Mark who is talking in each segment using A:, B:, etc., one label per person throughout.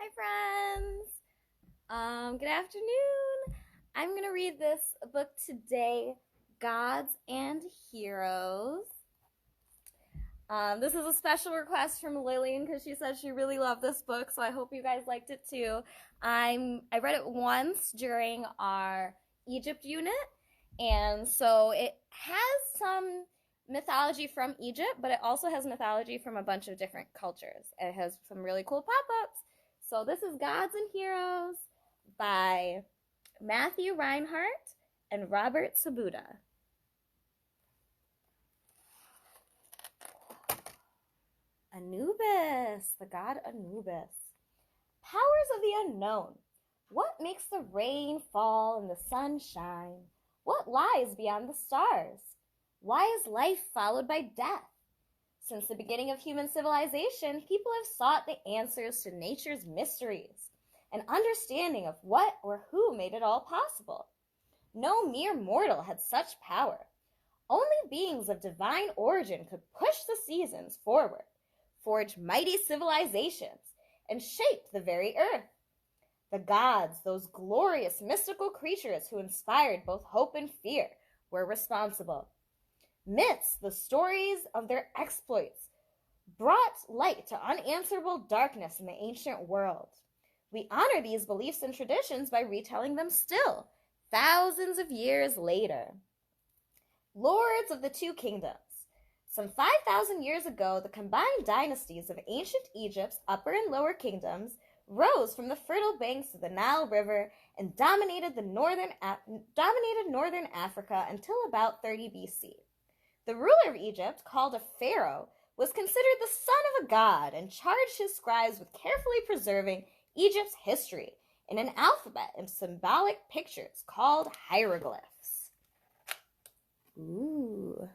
A: Hi, friends. Good afternoon. I'm going to read this book today, Gods and Heroes. This is a special request from Lillian because she said she really loved this book, so I hope you guys liked it too. I read it once during our Egypt unit, and so it has some mythology from Egypt, but it also has mythology from a bunch of different cultures. It has some really cool pop-ups. So this is Gods and Heroes by Matthew Reinhart and Robert Sabuda. Anubis, the god Anubis. Powers of the unknown. What makes the rain fall and the sun shine? What lies beyond the stars? Why is life followed by death? Since the beginning of human civilization, people have sought the answers to nature's mysteries, an understanding of what or who made it all possible. No mere mortal had such power. Only beings of divine origin could push the seasons forward, forge mighty civilizations, and shape the very earth. The gods, those glorious mystical creatures who inspired both hope and fear, were responsible. Myths, the stories of their exploits, brought light to unanswerable darkness in the ancient world. We honor these beliefs and traditions by retelling them still, thousands of years later. Lords of the Two Kingdoms. Some 5,000 years ago, the combined dynasties of ancient Egypt's upper and lower kingdoms rose from the fertile banks of the Nile River and dominated northern Africa until about 30 BC. The ruler of Egypt, called a pharaoh, was considered the son of a god and charged his scribes with carefully preserving Egypt's history in an alphabet and symbolic pictures called hieroglyphs. Ooh,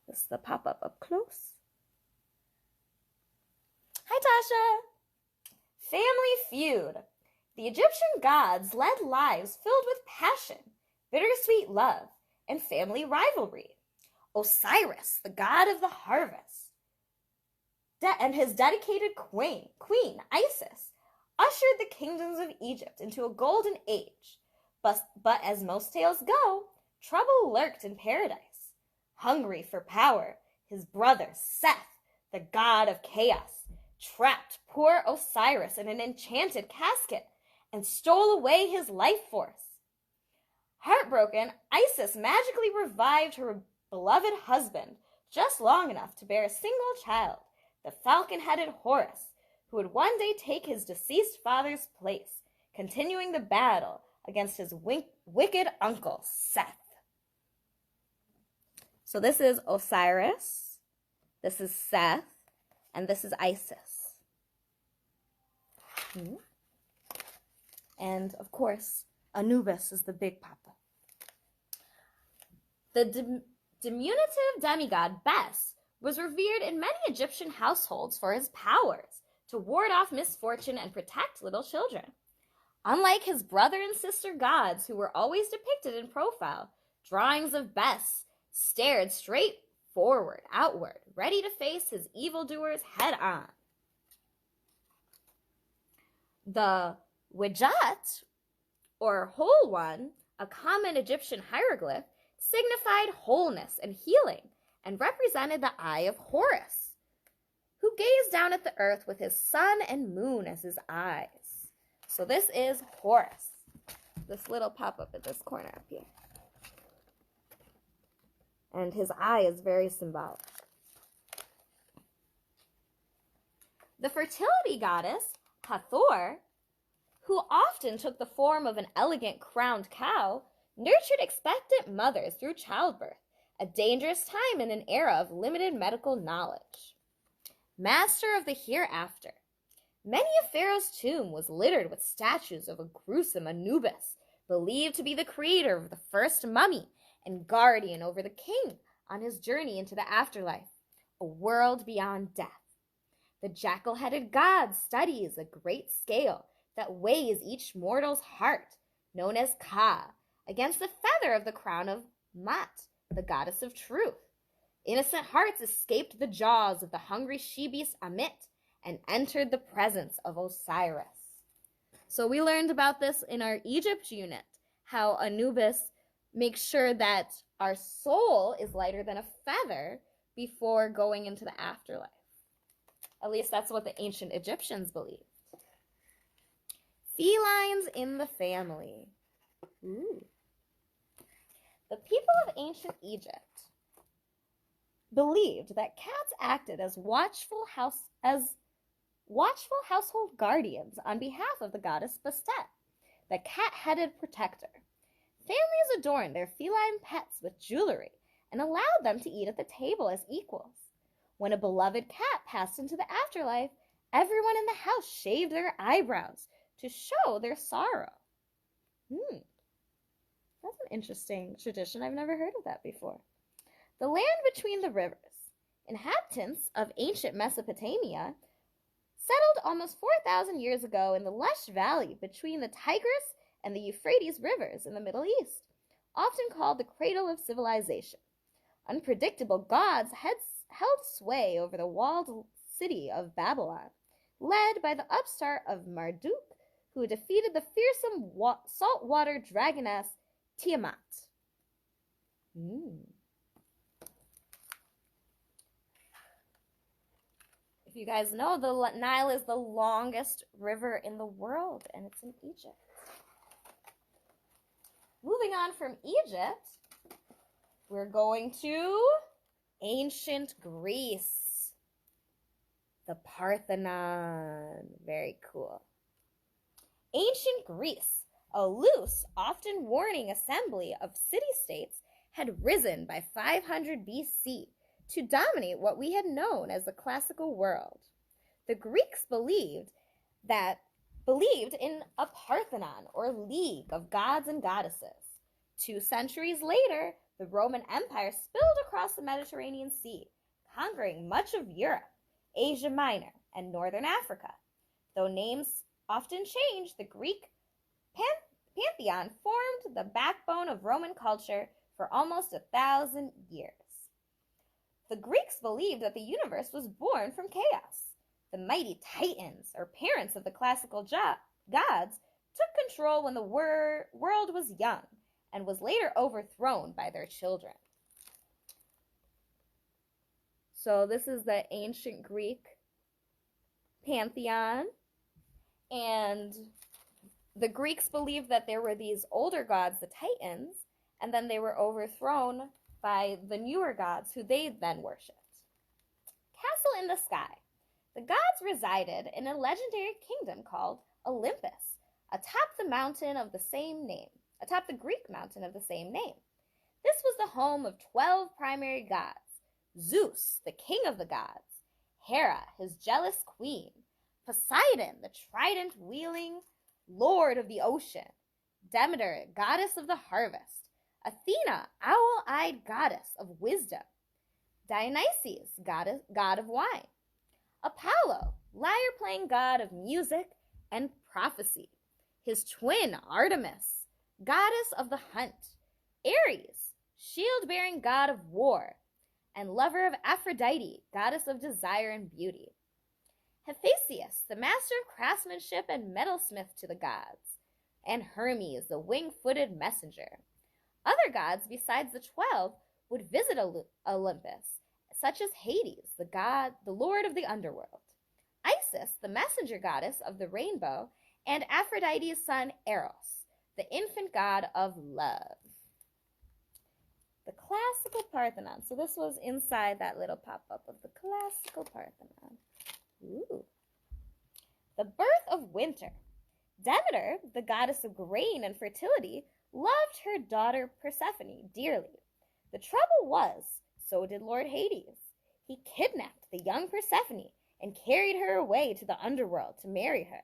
A: this is the pop-up up close. Hi, Tasha. Family feud. The Egyptian gods led lives filled with passion, bittersweet love, and family rivalry. Osiris, the god of the harvest, and his dedicated queen, Isis, ushered the kingdoms of Egypt into a golden age. But as most tales go, trouble lurked in paradise. Hungry for power, his brother Seth, the god of chaos, trapped poor Osiris in an enchanted casket and stole away his life force. Heartbroken, Isis magically revived her beloved husband just long enough to bear a single child, the falcon-headed Horus, who would one day take his deceased father's place, continuing the battle against his wicked uncle, Seth. So this is Osiris, this is Seth, and this is Isis. And, of course, Anubis is the big papa. The diminutive demigod Bes was revered in many Egyptian households for his powers to ward off misfortune and protect little children. Unlike his brother and sister gods, who were always depicted in profile, drawings of Bes stared straight forward, outward, ready to face his evildoers head on. The Wijat, or whole one, a common Egyptian hieroglyph, signified wholeness and healing and represented the eye of Horus, who gazed down at the earth with his sun and moon as his eyes. So this is Horus, this little pop-up at this corner up here. And his eye is very symbolic. The fertility goddess, Hathor, who often took the form of an elegant crowned cow, nurtured expectant mothers through childbirth, a dangerous time in an era of limited medical knowledge. Master of the hereafter. Many of Pharaoh's tomb was littered with statues of a gruesome Anubis, believed to be the creator of the first mummy and guardian over the king on his journey into the afterlife, a world beyond death. The jackal-headed god studies a great scale that weighs each mortal's heart, known as Ka, against the feather of the crown of Mat, the goddess of truth. Innocent hearts escaped the jaws of the hungry she-beast Amit and entered the presence of Osiris. So we learned about this in our Egypt unit, how Anubis makes sure that our soul is lighter than a feather before going into the afterlife. At least that's what the ancient Egyptians believed. Felines in the family. Ooh. The people of ancient Egypt believed that cats acted as watchful household guardians on behalf of the goddess Bastet, the cat-headed protector. Families adorned their feline pets with jewelry and allowed them to eat at the table as equals. When a beloved cat passed into the afterlife, everyone in the house shaved their eyebrows to show their sorrow. That's an interesting tradition. I've never heard of that before. The land between the rivers. Inhabitants of ancient Mesopotamia settled almost 4,000 years ago in the lush valley between the Tigris and the Euphrates rivers in the Middle East, often called the cradle of civilization. Unpredictable gods held sway over the walled city of Babylon, led by the upstart of Marduk, who defeated the fearsome saltwater dragoness Tiamat. If you guys know, the Nile is the longest river in the world, and it's in Egypt. Moving on from Egypt, we're going to ancient Greece. The Parthenon. Very cool. Ancient Greece, a loose, often warning assembly of city-states, had risen by 500 BC to dominate what we had known as the classical world. The Greeks believed in a Parthenon, or league of gods and goddesses. 2 centuries later, the Roman Empire spilled across the Mediterranean Sea, conquering much of Europe, Asia Minor, and northern Africa. Though names often changed, the Greek pantheon formed the backbone of Roman culture for almost 1,000 years. The Greeks believed that the universe was born from chaos. The mighty Titans, or parents of the classical gods, took control when the world was young and was later overthrown by their children. So this is the ancient Greek pantheon, and the Greeks believed that there were these older gods, the Titans, and then they were overthrown by the newer gods who they then worshipped. Castle in the sky. The gods resided in a legendary kingdom called Olympus, atop the Greek mountain of the same name. This was the home of 12 primary gods: Zeus, the king of the gods; Hera, his jealous queen; Poseidon, the trident-wielding lord of the ocean; Demeter, goddess of the harvest; Athena, owl-eyed goddess of wisdom; Dionysus, god of wine; Apollo, lyre-playing god of music and prophecy; his twin, Artemis, goddess of the hunt; Ares, shield-bearing god of war, and lover of Aphrodite, goddess of desire and beauty; Hephaestus, the master of craftsmanship and metalsmith to the gods; and Hermes, the wing-footed messenger. Other gods besides the 12 would visit Olympus, such as Hades, the lord of the underworld; Isis, the messenger goddess of the rainbow; and Aphrodite's son Eros, the infant god of love. The classical Parthenon. So this was inside that little pop-up of the classical Parthenon. Ooh. The birth of winter. Demeter, the goddess of grain and fertility, loved her daughter Persephone dearly. The trouble was, so did Lord Hades. He kidnapped the young Persephone and carried her away to the underworld to marry her.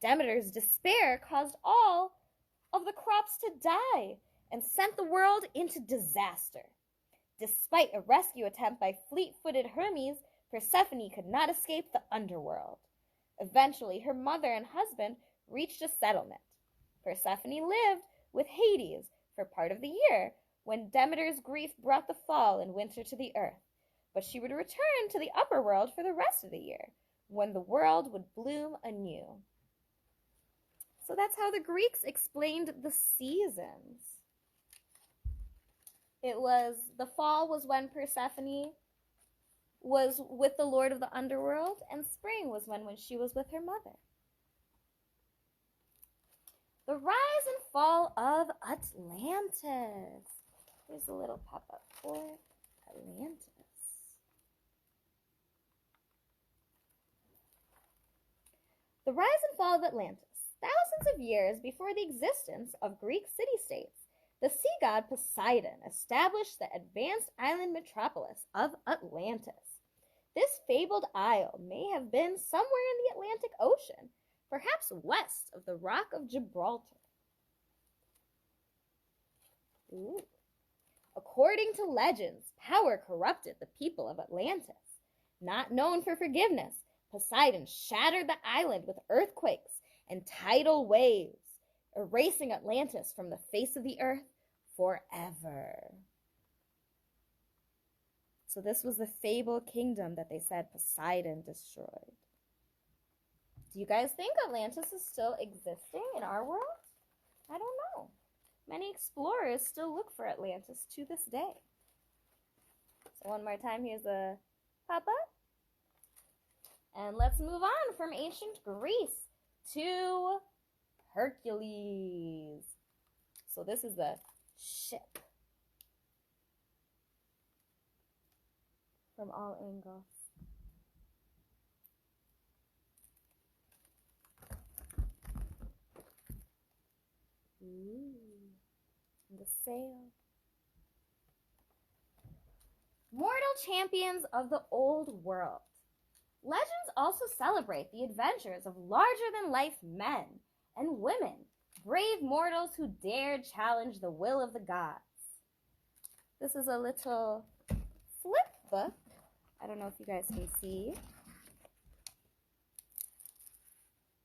A: Demeter's despair caused all of the crops to die and sent the world into disaster. Despite a rescue attempt by fleet-footed Hermes, Persephone could not escape the underworld. Eventually, her mother and husband reached a settlement. Persephone lived with Hades for part of the year, when Demeter's grief brought the fall and winter to the earth. But she would return to the upper world for the rest of the year, when the world would bloom anew. So that's how the Greeks explained the seasons. It was, the fall was when Persephone was with the Lord of the Underworld, and spring was when she was with her mother. The rise and fall of Atlantis. Here's a little pop-up for Atlantis. The rise and fall of Atlantis. Thousands of years before the existence of Greek city-states, the sea god Poseidon established the advanced island metropolis of Atlantis. This fabled isle may have been somewhere in the Atlantic Ocean, perhaps west of the Rock of Gibraltar. Ooh. According to legends, power corrupted the people of Atlantis. Not known for forgiveness, Poseidon shattered the island with earthquakes and tidal waves, erasing Atlantis from the face of the earth forever. So this was the fabled kingdom that they said Poseidon destroyed. Do you guys think Atlantis is still existing in our world? I don't know. Many explorers still look for Atlantis to this day. So one more time, here's a pop-up. And let's move on from ancient Greece to Hercules. So this is the ship. From all angles. Ooh, and the sail. Mortal champions of the old world. Legends also celebrate the adventures of larger-than-life men and women, brave mortals who dared challenge the will of the gods. This is a little flip book. I don't know if you guys can see.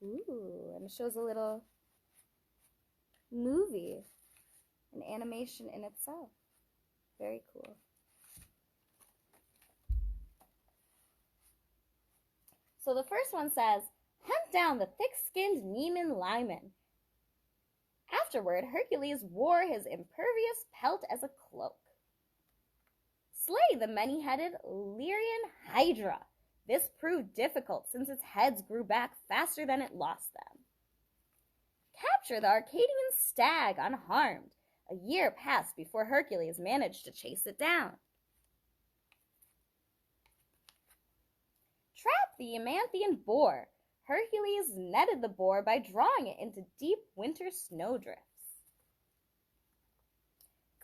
A: Ooh, and it shows a little movie, an animation in itself. Very cool. So the first one says, hunt down the thick-skinned Nemean lineman. Afterward, Hercules wore his impervious pelt as a cloak. Slay the many-headed Lyrian Hydra. This proved difficult since its heads grew back faster than it lost them. Capture the Arcadian stag unharmed. A year passed before Hercules managed to chase it down. Trap the Amanthian boar. Hercules netted the boar by drawing it into deep winter snowdrifts.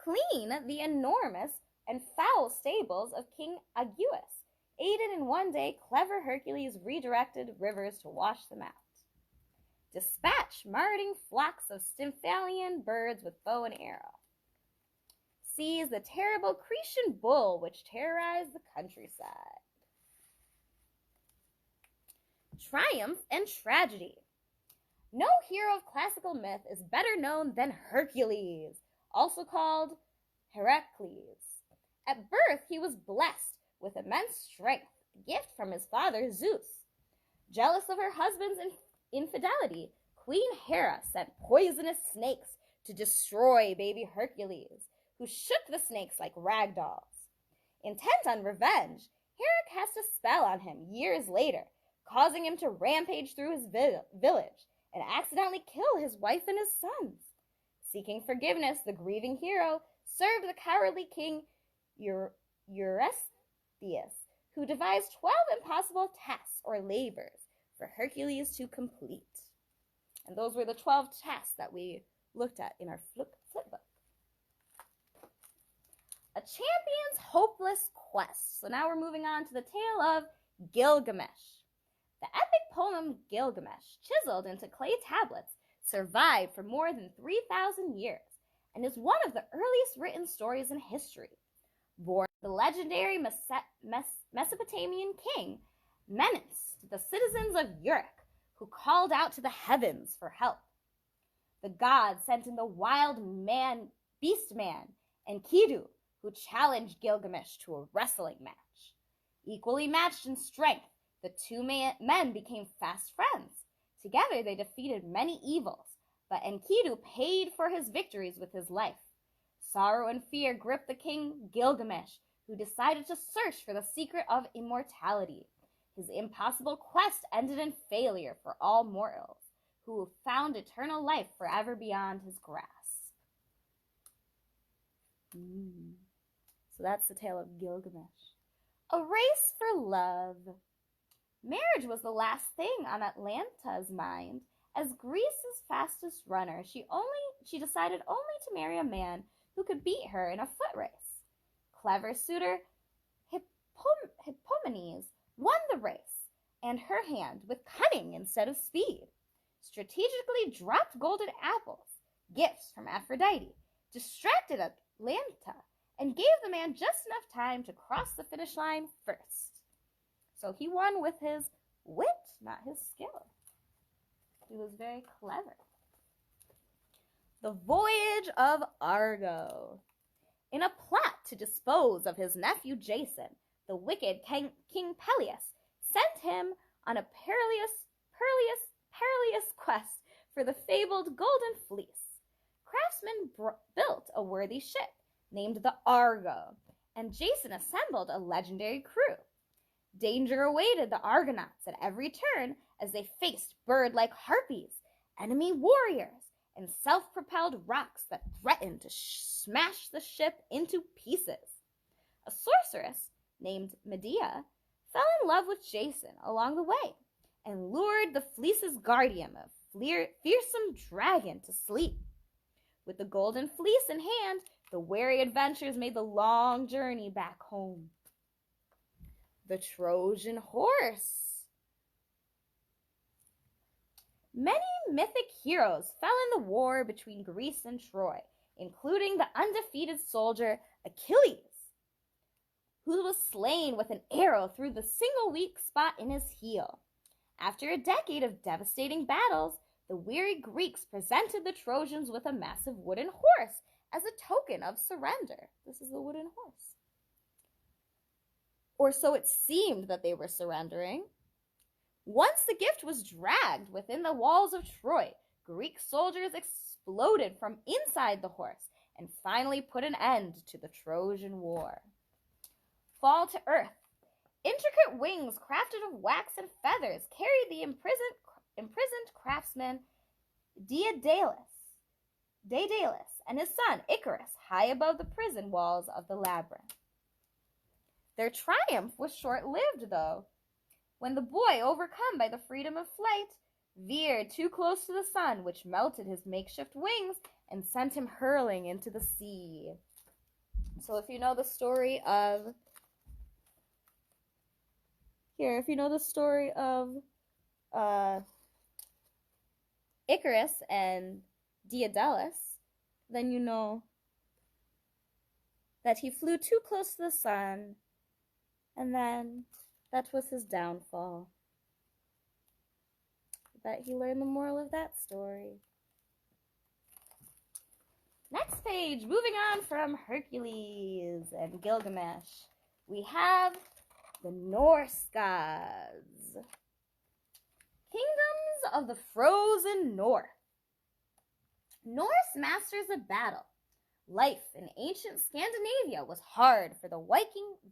A: Clean the enormous and foul stables of King Aegeus. Aided in one day, clever Hercules redirected rivers to wash them out. Dispatch marauding flocks of Stymphalian birds with bow and arrow. Seize the terrible Grecian bull which terrorized the countryside. Triumph and tragedy. No hero of classical myth is better known than Hercules, also called Heracles. At birth, he was blessed with immense strength, a gift from his father Zeus. Jealous of her husband's infidelity, Queen Hera sent poisonous snakes to destroy baby Hercules, who shook the snakes like rag dolls. Intent on revenge, Hera cast a spell on him years later, causing him to rampage through his village and accidentally kill his wife and his sons. Seeking forgiveness, the grieving hero served the cowardly king Eurystheus, who devised 12 impossible tasks or labors for Hercules to complete. And those were the 12 tasks that we looked at in our flip book. A champion's hopeless quest. So now we're moving on to the tale of Gilgamesh. The epic poem Gilgamesh, chiseled into clay tablets, survived for more than 3,000 years and is one of the earliest written stories in history. Born the legendary Mesopotamian king Menes to the citizens of Uruk, who called out to the heavens for help. The gods sent in the wild beast man, Enkidu, who challenged Gilgamesh to a wrestling match. Equally matched in strength, the two men became fast friends, Together they defeated many evils, but Enkidu paid for his victories with his life. Sorrow and fear gripped the king Gilgamesh, who decided to search for the secret of immortality. His impossible quest ended in failure for all mortals, who found eternal life forever beyond his grasp. So that's the tale of Gilgamesh. A race for love. Marriage was the last thing on Atlanta's mind. As Greece's fastest runner, she decided only to marry a man who could beat her in a foot race. Clever suitor Hippomenes won the race, and her hand with cunning instead of speed, strategically dropped golden apples, gifts from Aphrodite, distracted Atlanta, and gave the man just enough time to cross the finish line first. So he won with his wit, not his skill. He was very clever. The Voyage of Argo. In a plot to dispose of his nephew Jason, the wicked King Peleus sent him on a perilous quest for the fabled Golden Fleece. Craftsmen built a worthy ship named the Argo, and Jason assembled a legendary crew. Danger awaited the Argonauts at every turn as they faced bird-like harpies, enemy warriors, and self-propelled rocks that threatened to smash the ship into pieces. A sorceress named Medea fell in love with Jason along the way and lured the fleece's guardian, a fearsome dragon, to sleep. With the golden fleece in hand, the wary adventurers made the long journey back home. The Trojan horse. Many mythic heroes fell in the war between Greece and Troy, including the undefeated soldier Achilles, who was slain with an arrow through the single weak spot in his heel. After a decade of devastating battles, the weary Greeks presented the Trojans with a massive wooden horse as a token of surrender. This is the wooden horse. Or so it seemed that they were surrendering. Once the gift was dragged within the walls of Troy, Greek soldiers exploded from inside the horse and finally put an end to the Trojan War. Fall to earth. Intricate wings crafted of wax and feathers carried the imprisoned craftsman Daedalus and his son Icarus high above the prison walls of the labyrinth. Their triumph was short-lived, though, when the boy, overcome by the freedom of flight, veered too close to the sun, which melted his makeshift wings and sent him hurling into the sea. So if you know the story of Icarus and Daedalus, then you know that he flew too close to the sun, and then that was his downfall. Bet he learned the moral of that story. Next page, moving on from Hercules and Gilgamesh, we have the Norse gods. Kingdoms of the frozen north. Norse masters of battle. Life in ancient Scandinavia was hard for the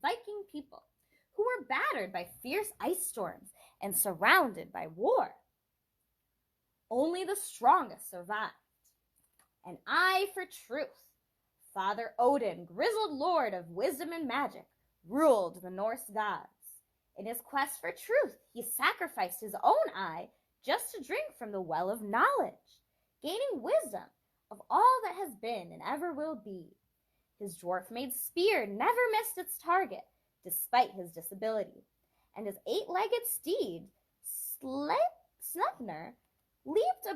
A: Viking people, who were battered by fierce ice storms and surrounded by war. Only the strongest survived. An eye for truth. Father Odin, grizzled lord of wisdom and magic, ruled the Norse gods. In his quest for truth, he sacrificed his own eye just to drink from the well of knowledge, gaining wisdom of all that has been and ever will be. His dwarf-made spear never missed its target, despite his disability, and his eight-legged steed, Sleipnir, leaped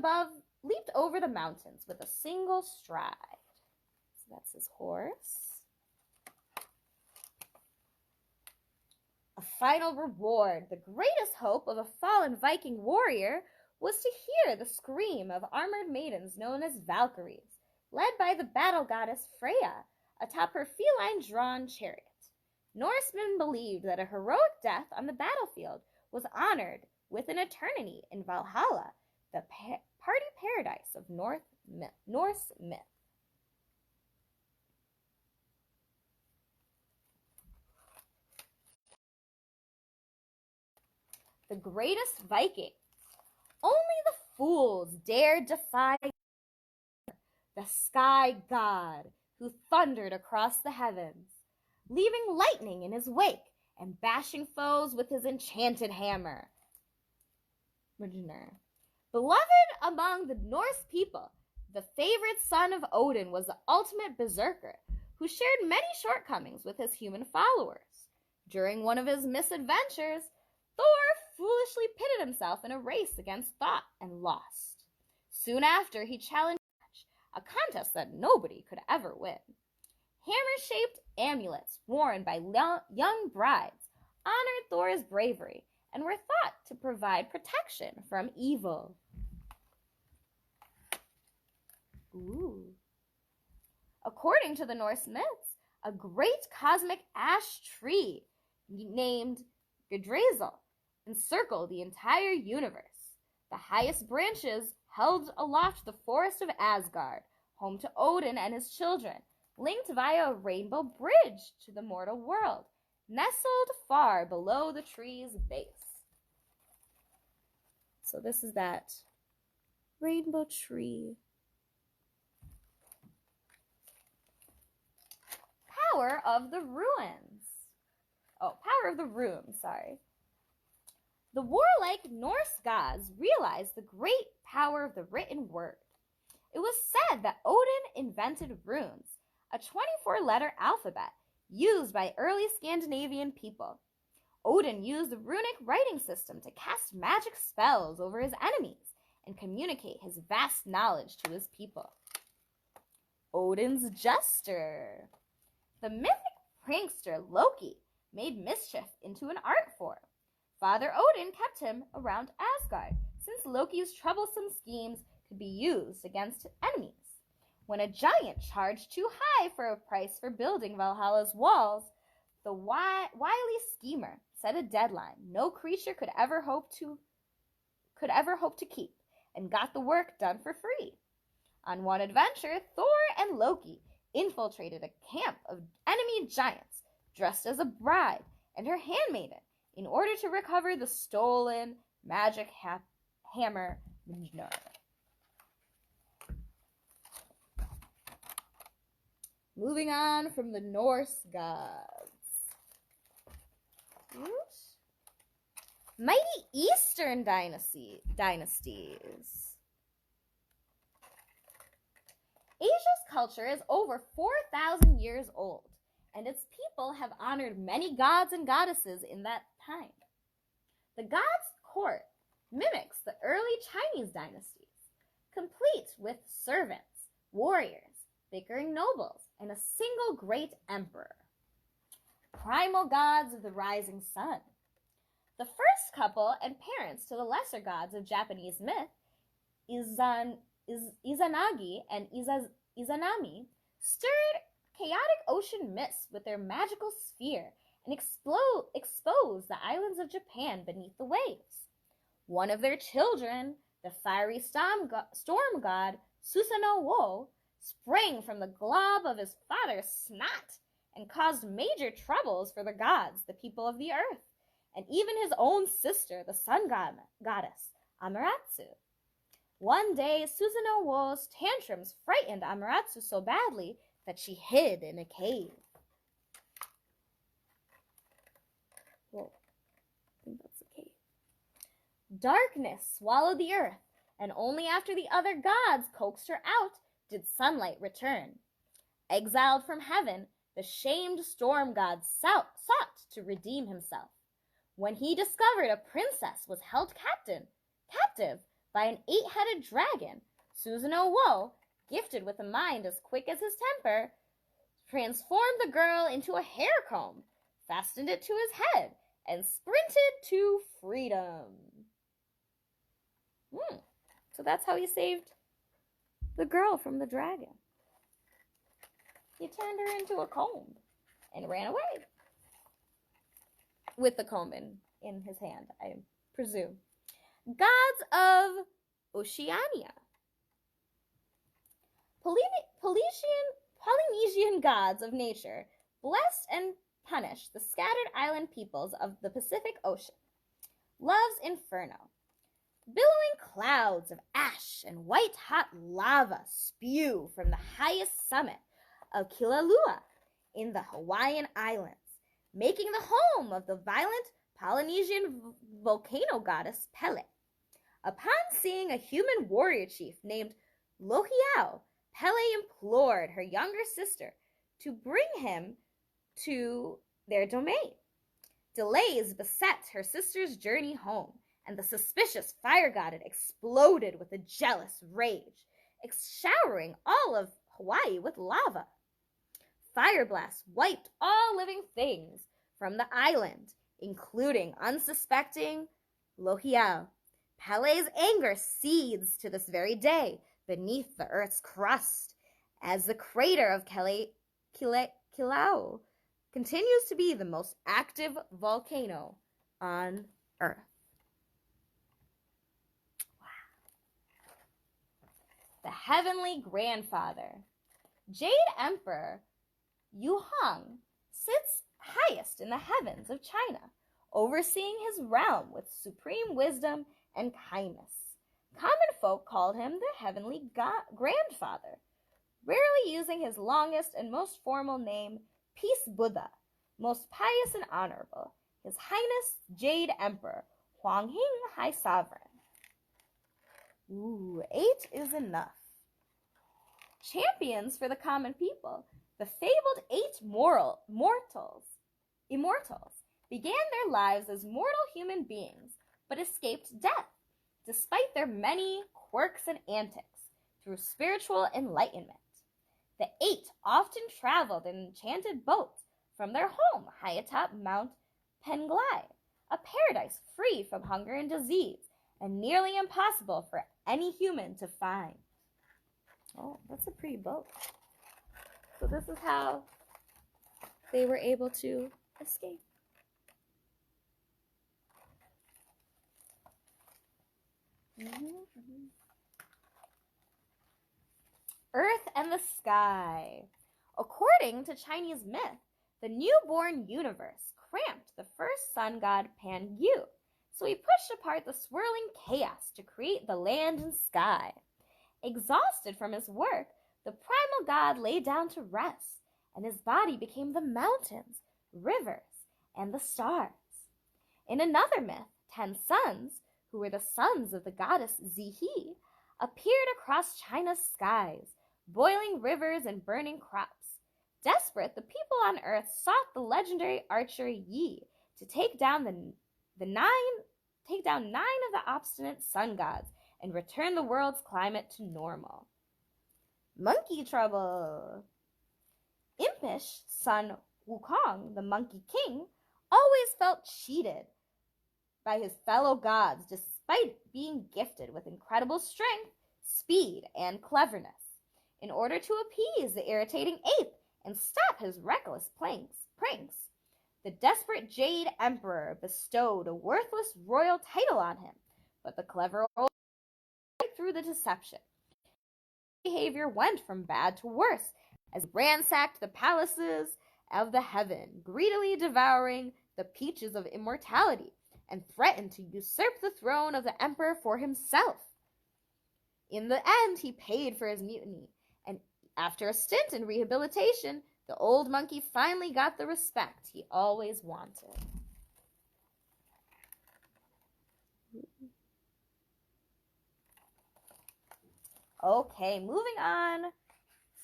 A: over the mountains with a single stride. So that's his horse. A final reward. The greatest hope of a fallen Viking warrior was to hear the scream of armored maidens known as Valkyries, led by the battle goddess Freya atop her feline-drawn chariot. Norsemen believed that a heroic death on the battlefield was honored with an eternity in Valhalla the party paradise of Norse myth. The greatest Viking. Only the fools dared defy the sky god who thundered across the heavens, leaving lightning in his wake and bashing foes with his enchanted hammer. Beloved among the Norse people, the favorite son of Odin was the ultimate berserker who shared many shortcomings with his human followers. During one of his misadventures, Thor foolishly pitted himself in a race against Thought and lost. Soon after, he challenged a contest that nobody could ever win. Hammer-shaped amulets worn by young brides honored Thor's bravery and were thought to provide protection from evil. Ooh. According to the Norse myths, a great cosmic ash tree named Yggdrasil encircled the entire universe. The highest branches held aloft the forest of Asgard, home to Odin and his children, linked via a rainbow bridge to the mortal world, nestled far below the tree's base. So this is that rainbow tree. Power of the ruins. Power of the Rune, sorry. The warlike Norse gods realized the great power of the written word. It was said that Odin invented runes, a 24-letter alphabet used by early Scandinavian people. Odin used the runic writing system to cast magic spells over his enemies and communicate his vast knowledge to his people. Odin's jester. The mythic prankster Loki made mischief into an art form. Father Odin kept him around Asgard, since Loki's troublesome schemes could be used against enemies. When a giant charged too high for a price for building Valhalla's walls, the wily schemer set a deadline no creature could ever hope to keep, and got the work done for free. On one adventure, Thor and Loki infiltrated a camp of enemy giants dressed as a bride and her handmaiden in order to recover the stolen magic hammer Mjolnir. Moving on from the Norse gods. Mighty Eastern dynasties. Asia's culture is over 4,000 years old, and its people have honored many gods and goddesses in that time. The gods' court mimics the early Chinese dynasties, complete with servants, warriors, bickering nobles, and a single great emperor. Primal gods of the rising sun. The first couple and parents to the lesser gods of Japanese myth, Izanagi and Izanami, stirred chaotic ocean mists with their magical sphere and exposed the islands of Japan beneath the waves. One of their children, the fiery storm god Susanoo-wo, sprang from the glob of his father's snot and caused major troubles for the gods, the people of the earth, and even his own sister, the sun goddess, Amaterasu. One day, Susanoo-wo's tantrums frightened Amaterasu so badly that she hid in a cave. Whoa, I think that's a cave. Darkness swallowed the earth, and only after the other gods coaxed her out did sunlight return. Exiled from heaven, the shamed storm god sought to redeem himself. When he discovered a princess was held captive by an 8-headed dragon, Susanoo-wo, gifted with a mind as quick as his temper, transformed the girl into a hair comb, fastened it to his head, and sprinted to freedom. So that's how he saved the girl from the dragon. He turned her into a comb and ran away. With the comb in his hand, I presume. Gods of Oceania. Polynesian gods of nature blessed and punished the scattered island peoples of the Pacific Ocean. Love's inferno. Billowing clouds of ash and white-hot lava spew from the highest summit of Kilauea in the Hawaiian Islands, making the home of the violent Polynesian volcano goddess Pele. Upon seeing a human warrior chief named Lohiau, Pele implored her younger sister to bring him to their domain. Delays beset her sister's journey home, and the suspicious fire god exploded with a jealous rage, showering all of Hawaii with lava. Fire blasts wiped all living things from the island, including unsuspecting Lohiau. Pele's anger seethes to this very day beneath the Earth's crust, as the crater of Kilauea continues to be the most active volcano on Earth. The Heavenly Grandfather. Jade Emperor Yu Hong sits highest in the heavens of China, overseeing his realm with supreme wisdom and kindness. Common folk called him the Heavenly Grandfather, rarely using his longest and most formal name, Peace Buddha, most pious and honorable, His Highness Jade Emperor, Huang Hing High Sovereign. 8 is enough. Champions for the common people, the fabled 8 immortals, began their lives as mortal human beings, but escaped death, despite their many quirks and antics, through spiritual enlightenment. The 8 often traveled in enchanted boats from their home high atop Mount Penglai, a paradise free from hunger and disease, and nearly impossible for any human to find. Oh, that's a pretty boat. So this is how they were able to escape. Earth and the sky. According to Chinese myth, the newborn universe cramped the first sun god Pan-Yu, so he pushed apart the swirling chaos to create the land and sky. Exhausted from his work, the primal god lay down to rest, and his body became the mountains, rivers, and the stars. In another myth, 10 sons, who were the sons of the goddess Zihi, appeared across China's skies, boiling rivers and burning crops. Desperate, the people on Earth sought the legendary archer Yi to take down 9 of the obstinate sun gods and return the world's climate to normal. Monkey trouble. Impish son Wukong, the Monkey King, always felt cheated by his fellow gods despite being gifted with incredible strength, speed, and cleverness. In order to appease the irritating ape and stop his reckless pranks, the desperate Jade Emperor bestowed a worthless royal title on him, but the clever old right through the deception. His behavior went from bad to worse as he ransacked the palaces of the heaven, greedily devouring the peaches of immortality, and threatened to usurp the throne of the emperor for himself. In the end, he paid for his mutiny, and after a stint in rehabilitation, the old monkey finally got the respect he always wanted. Okay, moving on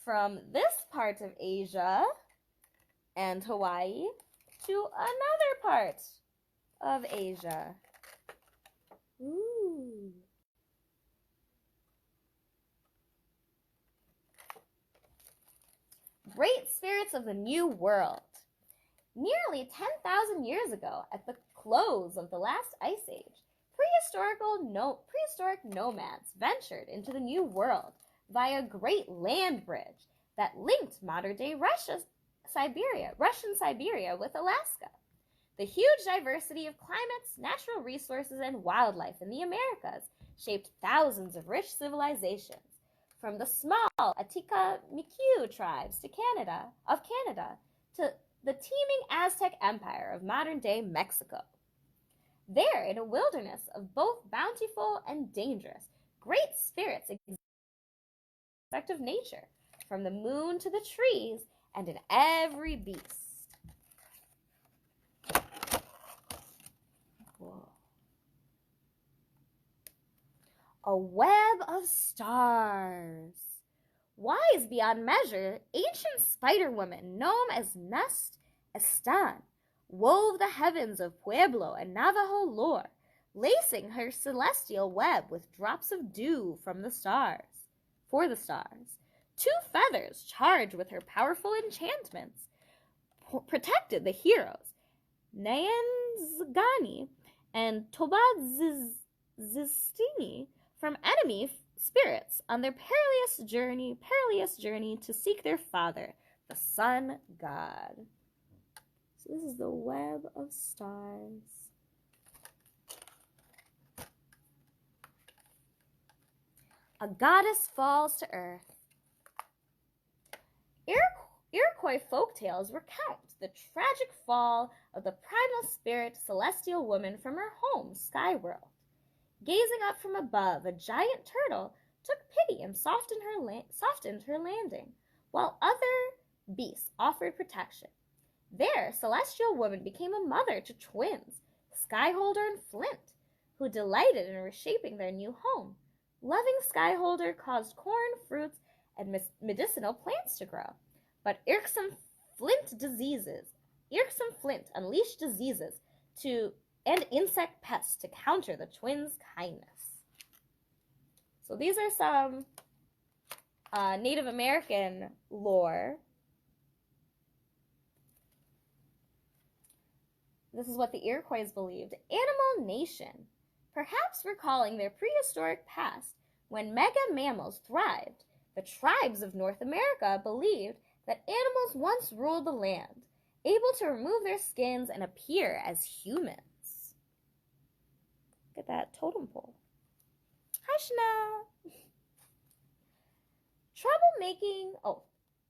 A: from this part of Asia and Hawaii to another part of Asia. Ooh. Great spirits of the New World. Nearly 10,000 years ago, at the close of the last ice age, prehistoric nomads ventured into the New World via a great land bridge that linked modern-day Russian Siberia with Alaska. The huge diversity of climates, natural resources, and wildlife in the Americas shaped thousands of rich civilizations, from the small Attica-Mikiu tribes of Canada to the teeming Aztec Empire of modern-day Mexico. There, in a wilderness of both bountiful and dangerous, great spirits exist of nature, from the moon to the trees, and in every beast. Whoa. A web of stars. Wise beyond measure, ancient spider-woman known as Nest Estan wove the heavens of Pueblo and Navajo lore, lacing her celestial web with drops of dew from the stars. For the stars, 2 feathers charged with her powerful enchantments protected the heroes Nyanzgani and Tobadzistini from enemy spirits on their perilous journey to seek their father, the sun god. So this is the web of stars. A goddess falls to earth. Iroquois folktales recount the tragic fall of the primal spirit celestial woman from her home, Skyworld. Gazing up from above, a giant turtle took pity and softened her landing, while other beasts offered protection. There, celestial woman became a mother to twins, Skyholder and Flint, who delighted in reshaping their new home. Loving Skyholder caused corn, fruits, and medicinal plants to grow, but irksome Flint unleashed diseases and insect pests to counter the twins' kindness. So these are some Native American lore. This is what the Iroquois believed. Animal nation, perhaps recalling their prehistoric past when mega mammals thrived. The tribes of North America believed that animals once ruled the land, able to remove their skins and appear as humans. Look at that totem pole. Hi, Chanel.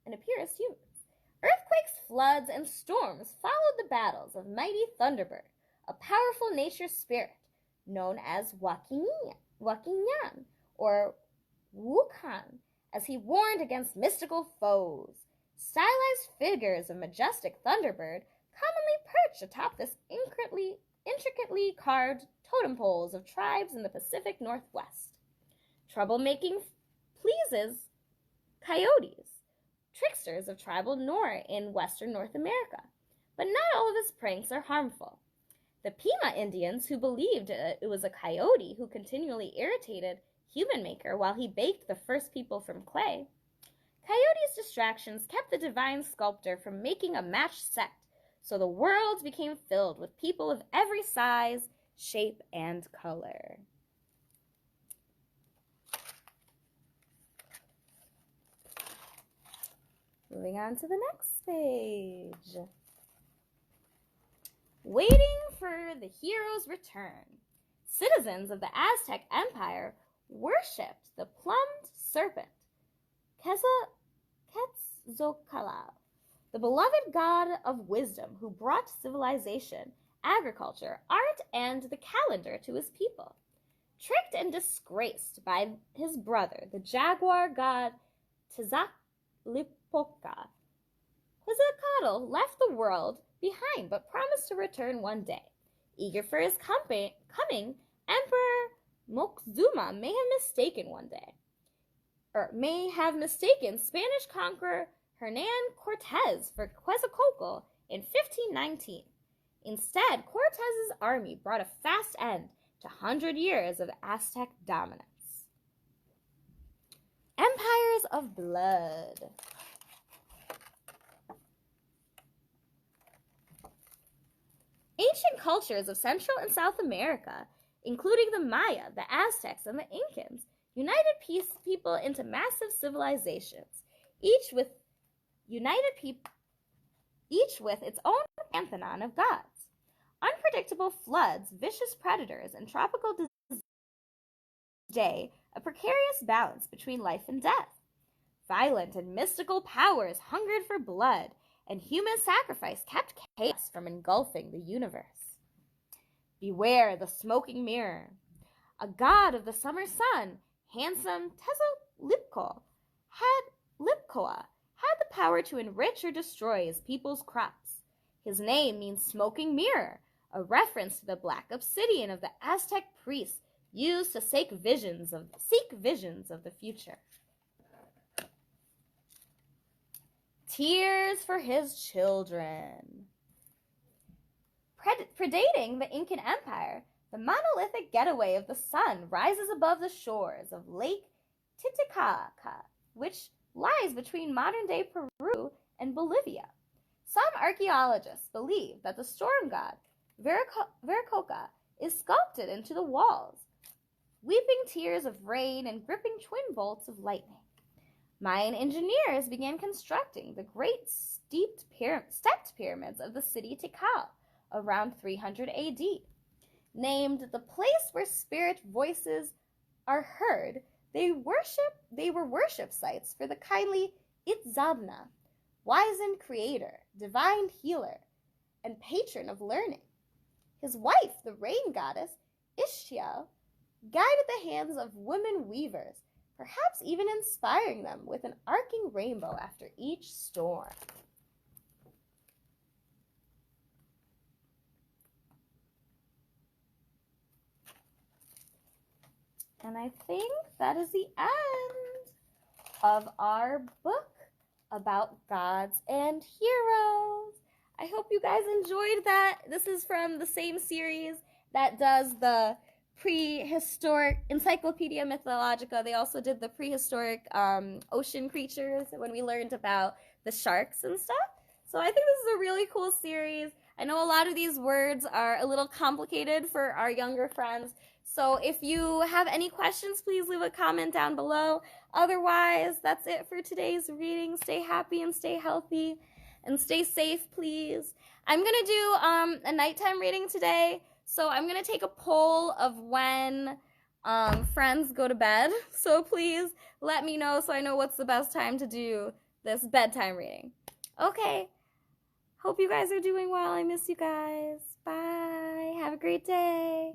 A: And appear as humans. Earthquakes, floods, and storms followed the battles of mighty Thunderbird, a powerful nature spirit known as Wakinyan, or Wukan, as he warned against mystical foes. Stylized figures of majestic Thunderbird commonly perch atop this intricately carved totem poles of tribes in the Pacific Northwest. Troublemaking pleases coyotes, tricksters of tribal Nor in western North America, but not all of his pranks are harmful. The Pima Indians, who believed it was a coyote who continually irritated Human Maker while he baked the first people from clay, Coyote's distractions kept the divine sculptor from making a matched set, so the world became filled with people of every size, shape, and color. Moving on to the next page. Waiting for the hero's return. Citizens of the Aztec Empire worshipped the plumed serpent, Quetzalcoatl, the beloved god of wisdom who brought civilization, agriculture, art, and the calendar to his people. Tricked and disgraced by his brother, the jaguar god Tezcatlipoca, Quetzalcoatl left the world behind but promised to return one day. Eager for his coming, Emperor Moctezuma may have mistaken Spanish conqueror Hernan Cortez for Quetzalcoatl in 1519. Instead, Cortez's army brought a fast end to 100 years of Aztec dominance. Empires of blood. Ancient cultures of Central and South America, including the Maya, the Aztecs, and the Incans, united people into massive civilizations, each with its own pantheon of gods. Unpredictable floods, vicious predators, and tropical diseases day a precarious balance between life and death. Violent and mystical powers hungered for blood, and human sacrifice kept chaos from engulfing the universe. Beware the smoking mirror. A god of the summer sun, handsome Lipkoa had the power to enrich or destroy his people's crops. His name means smoking mirror, a reference to the black obsidian of the Aztec priests used to seek visions of the future. Tears for his children. Predating the Incan Empire, the monolithic getaway of the sun rises above the shores of Lake Titicaca, which lies between modern-day Peru and Bolivia. Some archaeologists believe that the storm god, Viracocha, is sculpted into the walls, weeping tears of rain and gripping twin bolts of lightning. Mayan engineers began constructing the great stepped pyramids of the city Tikal around 300 AD. Named the place where spirit voices are heard, they were worship sites for the kindly Itzamna, wizened creator, divine healer, and patron of learning. His wife, the rain goddess, Ixchel, guided the hands of women weavers, perhaps even inspiring them with an arcing rainbow after each storm. And I think that is the end of our book about gods and heroes. I hope you guys enjoyed that. This is from the same series that does the prehistoric Encyclopedia Mythologica. They also did the prehistoric ocean creatures when we learned about the sharks and stuff. So I think this is a really cool series. I know a lot of these words are a little complicated for our younger friends. So if you have any questions, please leave a comment down below. Otherwise, that's it for today's reading. Stay happy and stay healthy and stay safe, please. I'm going to do a nighttime reading today. So I'm going to take a poll of when friends go to bed. So please let me know so I know what's the best time to do this bedtime reading. Okay. Hope you guys are doing well. I miss you guys. Bye. Have a great day.